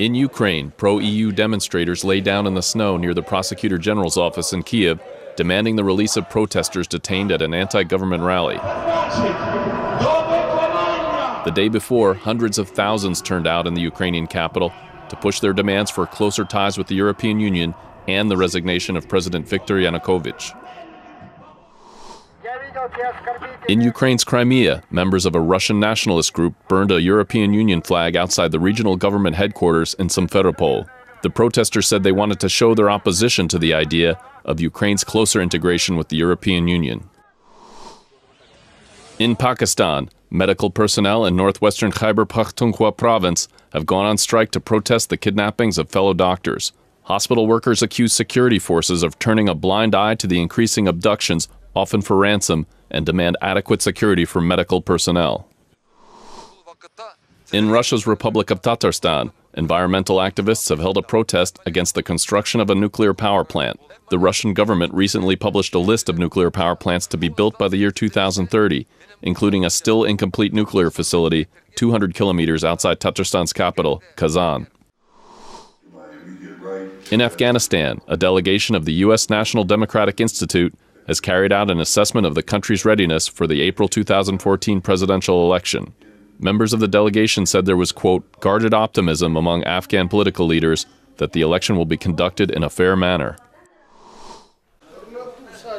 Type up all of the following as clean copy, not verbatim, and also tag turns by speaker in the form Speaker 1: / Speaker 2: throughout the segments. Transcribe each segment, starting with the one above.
Speaker 1: In Ukraine, pro-EU demonstrators lay down in the snow near the prosecutor-general's office in Kyiv, demanding the release of protesters detained at an anti-government rally. The day before, hundreds of thousands turned out in the Ukrainian capital to push their demands for closer ties with the European Union and the resignation of President Viktor Yanukovych. In Ukraine's Crimea, members of a Russian nationalist group burned a European Union flag outside the regional government headquarters in Simferopol. The protesters said they wanted to show their opposition to the idea of Ukraine's closer integration with the European Union. In Pakistan, medical personnel in northwestern Khyber Pakhtunkhwa province have gone on strike to protest the kidnappings of fellow doctors. Hospital workers accuse security forces of turning a blind eye to the increasing abductions, often for ransom, and demand adequate security for medical personnel. In Russia's Republic of Tatarstan, environmental activists have held a protest against the construction of a nuclear power plant. The Russian government recently published a list of nuclear power plants to be built by the year 2030, including a still incomplete nuclear facility 200 kilometers outside Tatarstan's capital, Kazan. In Afghanistan, a delegation of the U.S. National Democratic Institute has carried out an assessment of the country's readiness for the April 2014 presidential election. Members of the delegation said there was, quote, guarded optimism among Afghan political leaders that the election will be conducted in a fair manner.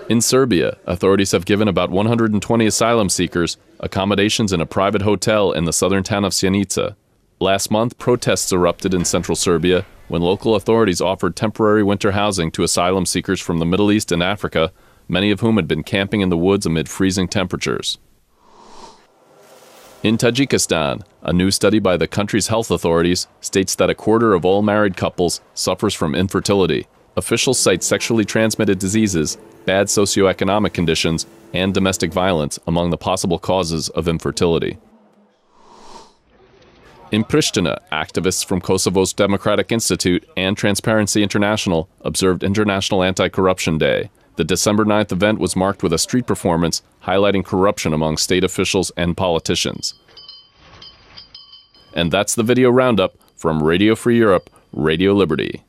Speaker 1: In Serbia, authorities have given about 120 asylum seekers accommodations in a private hotel in the southern town of Sjenica. Last month, protests erupted in central Serbia when local authorities offered temporary winter housing to asylum seekers from the Middle East and Africa, many of whom had been camping in the woods amid freezing temperatures. In Tajikistan, a new study by the country's health authorities states that a quarter of all married couples suffers from infertility. Officials cite sexually transmitted diseases, bad socioeconomic conditions, and domestic violence among the possible causes of infertility. In Pristina, activists from Kosovo's Democratic Institute and Transparency International observed International Anti-Corruption Day. The December 9th event was marked with a street performance highlighting corruption among state officials and politicians. And that's the video roundup from Radio Free Europe, Radio Liberty.